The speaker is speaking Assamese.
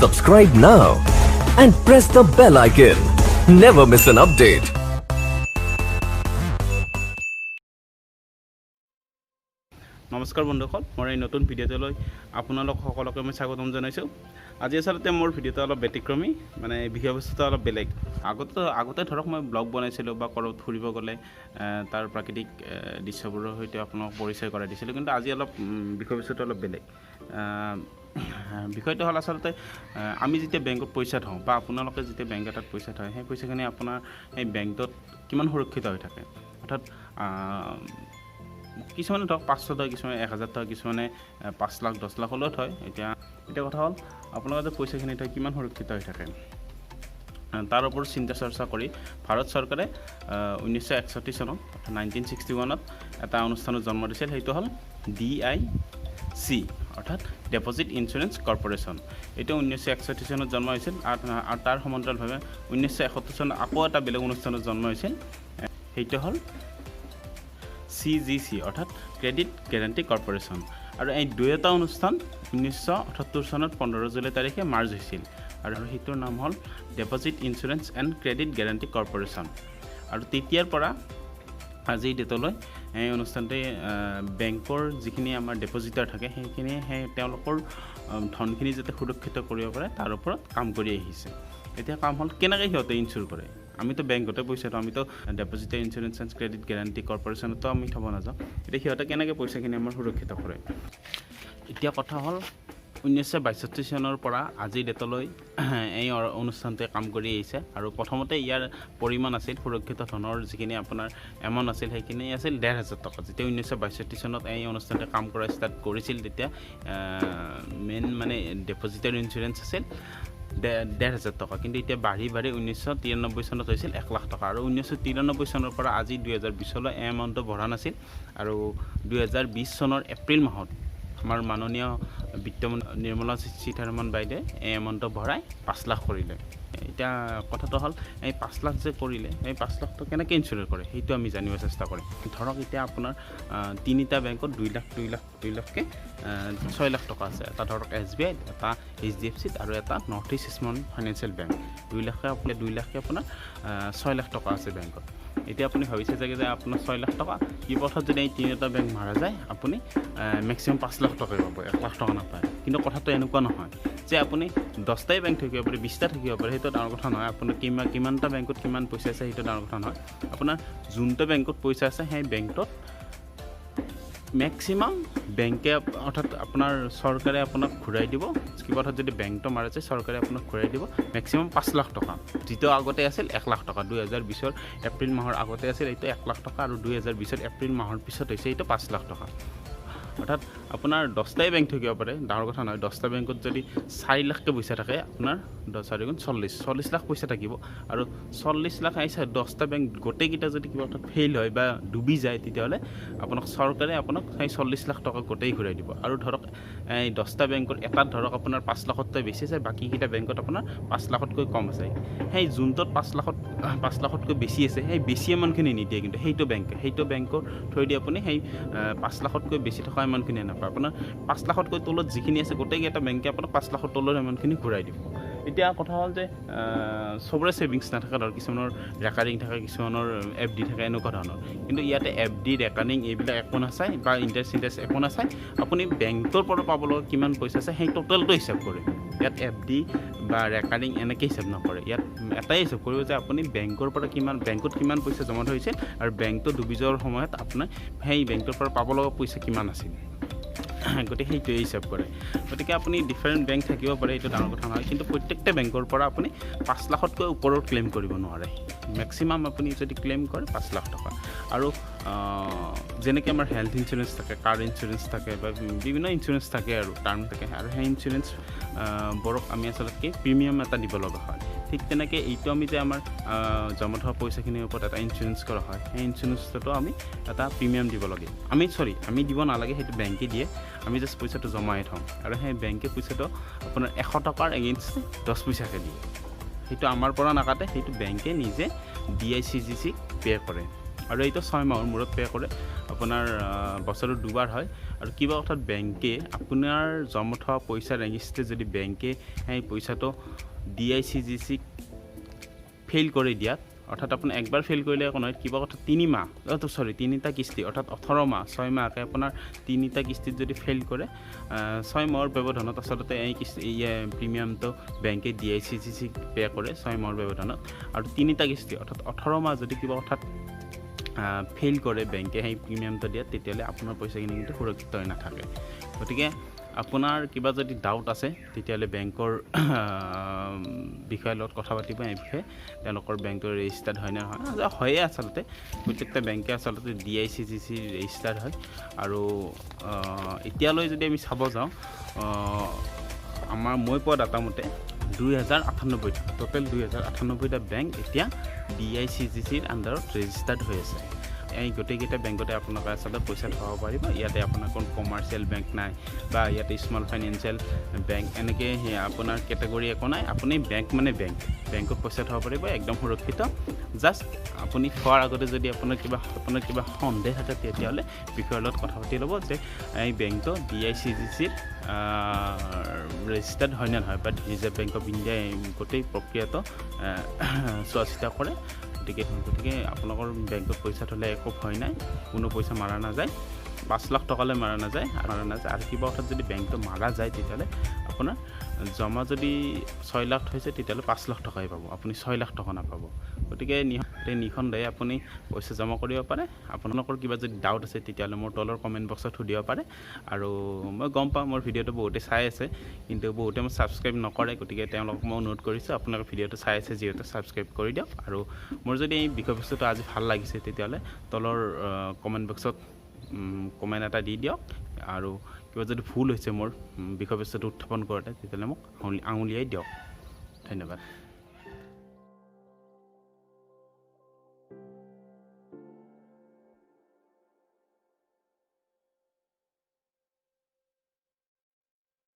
Subscribe now and press the bell icon. Never miss an update. নমস্কাৰ বন্ধুসকল, মোৰ এই নতুন ভিডিঅ'টোলৈ আপোনালোক সকলোকে মই স্বাগতম জনাইছোঁ। আজি আচলতে মোৰ ভিডিঅ'টো অলপ ব্যতিক্ৰমী, মানে বিষয়বস্তুটো অলপ বেলেগ। আগতে ধৰক মই ব্লগ বনাইছিলোঁ বা ক'ৰবাত ফুৰিব গ'লে তাৰ প্ৰাকৃতিক দৃশ্যবোৰৰ সৈতে আপোনাক পৰিচয় কৰাই দিছিলোঁ, কিন্তু আজি অলপ বিষয়বস্তুটো অলপ বেলেগ। বিষয়টো হ'ল আচলতে আমি যেতিয়া বেংকত পইচা থওঁ বা আপোনালোকে যেতিয়া বেংক এটাত পইচা থয়, সেই পইচাখিনি আপোনাৰ সেই বেংকটোত কিমান সুৰক্ষিত হৈ থাকে। অৰ্থাৎ কিছুমানে ধৰক 500 টকা, কিছুমানে 1000 টকা, কিছুমানে 5 লাখ 10 লাখলৈও থয়। এতিয়া কথা হ'ল আপোনালোকে পইচাখিনি থয় কিমান সুৰক্ষিত হৈ থাকে, তাৰ ওপৰত চিন্তা চৰ্চা কৰি ভাৰত চৰকাৰে 1961 চনত 1961ত এটা অনুষ্ঠানত জন্ম দিছিল। সেইটো হ'ল DIC, অৰ্থাৎ ডেপজিট ইঞ্চুৰেঞ্চ কৰ্পৰেশ্যন। এইটো 1961 চনত জন্ম হৈছিল আৰু তাৰ সমান্তৰালভাৱে 1971 চনত আকৌ এটা বেলেগ অনুষ্ঠানত জন্ম হৈছিল। সেইটো হ'ল CGC, অৰ্থাৎ ক্ৰেডিট গেৰাণ্টি কৰ্পৰেশ্যন। আৰু এই দুয়োটা অনুষ্ঠান 1978 চনত 15 জুলাই তাৰিখে মাৰ্জ হৈছিল, আৰু সেইটোৰ নাম হ'ল deposit insurance and credit guarantee corporation. আৰু তেতিয়াৰ পৰা আজিৰ ডেটলৈ এই অনুষ্ঠানটোৱে বেংকৰ যিখিনি আমাৰ ডেপজিটাৰ থাকে সেইখিনিয়ে তেওঁলোকৰ ধনখিনি যাতে সুৰক্ষিত কৰিব পাৰে তাৰ ওপৰত কাম কৰি আহিছে। এতিয়া কাম হ'ল কেনেকৈ সিহঁতে ইনচুৰ কৰে। আমিতো বেংকতে পইচা থওঁ, আমিতো ডেপজিটাৰ ইঞ্চুৰেঞ্চ এণ্ড ক্ৰেডিট গেৰাণ্টি কৰ্পৰেশ্যনতো আমি থ'ব নাযাওঁ। এতিয়া সিহঁতে কেনেকৈ পইচাখিনি আমাৰ সুৰক্ষিত কৰে। এতিয়া কথা হ'ল 1962 চনৰ পৰা আজিৰ ডেটলৈ এই অনুষ্ঠানটোৱে কাম কৰি আহিছে। আৰু প্ৰথমতে ইয়াৰ পৰিমাণ আছিল, সুৰক্ষিত ধনৰ যিখিনি আপোনাৰ এমাউণ্ট আছিল সেইখিনি আছিল 1500 টকা। যেতিয়া 1962 চনত এই অনুষ্ঠানটোৱে কাম কৰা ষ্টাৰ্ট কৰিছিল, তেতিয়া মেইন মানে ডেপজিটাৰ ইঞ্চুৰেঞ্চ আছিল 1500 টকা, কিন্তু এতিয়া বাঢ়ি 1993 চনত হৈছিল 1 লাখ টকা। আৰু 1993 চনৰ পৰা আজি 2020লৈ এই এমাউণ্টটো বঢ়া নাছিল, আৰু 2020 চনৰ এপ্ৰিল মাহত আমাৰ মাননীয় বিত্তমন্ত্ৰী নিৰ্মলা সীতাৰমণ বাইদেৱে এই এমাউণ্টটো বঢ়াই 5 লাখ কৰিলে। এতিয়া কথাটো হ'ল এই 5 লাখ যে কৰিলে, এই 5 লাখটো কেনেকৈ ইঞ্চুৰ কৰে সেইটো আমি জানিব চেষ্টা কৰিম। ধৰক এতিয়া আপোনাৰ 3টা বেংকত 2 লাখকৈ 6 লাখ টকা আছে। এটা ধৰক SBI, এটা HDFC আৰু এটা north east small financial bank. 2 লাখকৈ আপোনাৰ 6 লাখ টকা আছে বেংকত। এতিয়া আপুনি ভাবিছে চাগে যে আপোনাৰ 6 লাখ টকা কি পথত যদি এই 3টা বেংক মাৰা যায় আপুনি মেক্সিমাম 5 লাখ টকাই পাব, 1 লাখ টকা নাপায়। কিন্তু কথাটো এনেকুৱা নহয় যে আপুনি 10টাই বেংক থাকিব পাৰে, 20টা থাকিব পাৰে, সেইটো ডাঙৰ কথা নহয়। আপোনাৰ কিমানটা বেংকত কিমান পইচা আছে সেইটো ডাঙৰ কথা নহয়। আপোনাৰ যোনটো বেংকত পইচা আছে সেই বেংকত মেক্সিমাম বেংকে অৰ্থাৎ আপোনাৰ চৰকাৰে আপোনাক ঘূৰাই দিব। কিবা অৰ্থাৎ যদি বেংকটো মাৰা যায় চৰকাৰে আপোনাক ঘূৰাই দিব মেক্সিমাম 5 লাখ টকা, যিটো আগতে আছিল 1 লাখ টকা। 2020ৰ এপ্ৰিল মাহৰ আগতে আছিল এইটো 1 লাখ টকা, আৰু 2020ৰ এপ্ৰিল মাহৰ পিছত হৈছে এইটো 5 লাখ টকা। অৰ্থাৎ আপোনাৰ 10টাই বেংক থাকিব পাৰে, ডাঙৰ কথা নহয়। 10টা বেংকত যদি 4 লাখকৈ পইচা থাকে, আপোনাৰ 10 4 গুণ 40 লাখ পইচা থাকিব। আৰু 40 লাখ আহিছে, 10টা বেংক গোটেইকেইটা যদি কিবা অৰ্থত ফেইল হয় বা ডুবি যায়, তেতিয়াহ'লে চৰকাৰে আপোনাক সেই 40 লাখ টকা গোটেই ঘূৰাই দিব। আৰু ধৰক এই 10টা বেংকৰ এটাত ধৰক আপোনাৰ 5 লাখতকৈ বেছি আছে, বাকীকেইটা বেংকত আপোনাৰ 5 লাখতকৈ কম আছে। সেই যোনটোত 5 লাখতকৈ বেছি আছে সেই বেছি এমাউণ্টখিনি নিদিয়ে, কিন্তু সেইটো বেংকৰ থৈ দি আপুনি সেই 5 লাখতকৈ বেছি থকা এমাউণ্টখিনি নাপায়। আপোনাৰ 5 লাখতকৈ তলত যিখিনি আছে গোটেইকেইটা বেংকে আপোনাক 5 লাখৰ তলৰ এমাউণ্টখিনি ঘূৰাই দিব। এতিয়া কথা হ'ল যে চবৰে ছেভিংছ নাথাকে, ধৰক কিছুমানৰ ৰেকাৰিং থাকে, কিছুমানৰ FD থাকে, এনেকুৱা ধৰণৰ। কিন্তু ইয়াতে FD ৰেকাৰিং এইবিলাক একো নাচায় বা ইণ্টাৰেষ্ট একো নাচায়। আপুনি বেংকৰ পৰা পাবলৈ কিমান পইচা আছে সেই টোটেলটো হিচাপ কৰে। ইয়াত FD বা ৰেকাৰিং এনেকৈ হিচাপ নকৰে। ইয়াত এটাই হিচাপ কৰিব যে আপুনি বেংকৰ পৰা বেংকত কিমান পইচা জমা থৈছিল, আৰু বেংকটো ডুবি যোৱাৰ সময়ত আপোনাৰ সেই বেংকৰ পৰা পাব লগা পইচা কিমান আছিল, গতিকে সেইটোৱে হিচাপ কৰে। গতিকে আপুনি ডিফাৰেণ্ট বেংক থাকিব পাৰে, এইটো ডাঙৰ কথা নহয়, কিন্তু প্ৰত্যেকটা বেংকৰ পৰা আপুনি 5 লাখতকৈ ওপৰত ক্লেইম কৰিব নোৱাৰে। মেক্সিমাম আপুনি যদি ক্লেইম কৰে 5 লাখ টকা। আৰু যেনেকৈ আমাৰ হেল্থ ইঞ্চুৰেঞ্চ থাকে, কাৰ ইঞ্চুৰেঞ্চ থাকে, বা বিভিন্ন ইঞ্চুৰেঞ্চ থাকে আৰু টাৰ্ম থাকে, আৰু সেই ইঞ্চুৰেঞ্চবোৰক আমি আচলতে প্ৰিমিয়াম এটা দিব লগা হয়। ঠিক তেনেকৈ এইটো আমি যে আমাৰ জমা থোৱা পইচাখিনিৰ ওপৰত এটা ইঞ্চুৰেঞ্চ কৰা হয়, সেই ইঞ্চুৰেঞ্চটো আমি এটা প্ৰিমিয়াম দিব লাগে। আমি দিব নালাগে, সেইটো বেংকে দিয়ে। আমি জাষ্ট পইচাটো জমাই থওঁ, আৰু সেই বেংকে পইচাটো আপোনাৰ 100 টকাৰ এগেইনষ্ট 10 পইচাকৈ দিয়ে। সেইটো আমাৰ পৰা নাকাটে, সেইটো বেংকে নিজে DICGC পে' কৰে। আৰু এইটো 6 মাহৰ মূৰত পে' কৰে আপোনাৰ বছৰত 2বাৰ হয় আৰু কিবা কথাত বেংকে আপোনাৰ জমা থোৱা পইচাৰ এগেইনষ্টে যদি বেংকে সেই পইচাটো DICGCক ফেইল কৰি দিয়াত অৰ্থাৎ আপোনাৰ একবাৰ ফেইল কৰিলে একো নহয় কিবা কথা 3টা কিস্তি অৰ্থাৎ 18 মাহ 6 মাহকৈ আপোনাৰ 3টা কিস্তিত যদি ফেইল কৰে 6 মাহৰ ব্যৱধানত আচলতে এই কিস্তি প্ৰিমিয়ামটো বেংকে DICGCক পে' কৰে 6 মাহৰ ব্যৱধানত আৰু 3টা কিস্তি অৰ্থাৎ 18 মাহ যদি কিবা কথাত ফেইল কৰে বেংকে সেই প্ৰিমিয়ামটো দিয়াত তেতিয়াহ'লে আপোনাৰ পইচাখিনি কিন্তু সুৰক্ষিত হৈ নাথাকে গতিকে আপোনাৰ কিবা যদি ডাউট আছে তেতিয়াহ'লে বেংকৰ বিষয়ৰ লগত কথা পাতিব এই বিষয়ে তেওঁলোকৰ বেংকৰ ৰেজিষ্টাৰ্ড হয় নে নহয় হয়ে আচলতে প্ৰত্যেকটা বেংকে আচলতে DICGC ৰেজিষ্টাৰ্ড হয় আৰু এতিয়ালৈ যদি আমি চাব যাওঁ মই পোৱা ডাটা মতে 2098টা টোটেল 2098টা বেংক এতিয়া DICGCৰ আণ্ডাৰত ৰেজিষ্টাৰ্ড হৈ আছে এই গোটেইকেইটা বেংকতে আপোনালোকে আচলতে পইচা থ'ব পাৰিব ইয়াতে আপোনাৰ কোনো কমাৰ্চিয়েল বেংক নাই বা ইয়াতে স্মল ফাইনেন্সিয়েল বেংক এনেকৈ আপোনাৰ কেটেগৰী একো নাই আপুনি বেংক মানে বেংকত পইচা থ'ব পাৰিব একদম সুৰক্ষিত জাষ্ট আপুনি থোৱাৰ আগতে যদি আপোনাৰ কিবা সন্দেহ থাকে তেতিয়াহ'লে বিষয়ৰ লগত কথা পাতি ল'ব যে এই বেংকটো DICGCৰ ৰেজিষ্টাৰ্ড হয় নে নহয় বা ৰিজাৰ্ভ বেংক অফ ইণ্ডিয়াই গোটেই প্ৰক্ৰিয়াটো চোৱা চিতা কৰে গতিকে আপোনালোকৰ বেংকত পইচা থ'লে একো ভয় নাই কোনো পইচা মাৰা নাযায় 5 লাখ টকালৈ মাৰা নাযায় আৰু কিবা অৰ্থাৎ যদি বেংকটো মাৰা যায় তেতিয়াহ'লে আপোনাৰ জমা যদি 6 লাখ হৈছে তেতিয়াহ'লে 5 লাখ টকাই পাব আপুনি 6 লাখ টকা নাপাব গতিকে নিঃসন্দেহে আপুনি পইচা জমা কৰিব পাৰে আপোনালোকৰ কিবা যদি ডাউট আছে তেতিয়াহ'লে মোৰ তলৰ কমেণ্ট বক্সত সুধিব পাৰে আৰু মই গম পাওঁ মোৰ ভিডিঅ'টো বহুতে চাই আছে কিন্তু বহুতে মোক ছাবস্ক্ৰাইব নকৰে গতিকে তেওঁলোকক মই অনুৰোধ কৰিছোঁ আপোনালোকে ভিডিঅ'টো চাই আছে যিহেতু ছাবস্ক্ৰাইব কৰি দিয়ক আৰু মোৰ যদি এই বিষয়বস্তুটো আজি ভাল লাগিছে তেতিয়াহ'লে তলৰ কমেণ্ট বক্সত কমেণ্ট এটা দি দিয়ক আৰু কিবা যদি ভুল হৈছে মোৰ বিষয়বস্তুটো উত্থাপন কৰোঁতে তেতিয়াহ'লে মোক আঙুলিয়াই দিয়ক ধন্যবাদ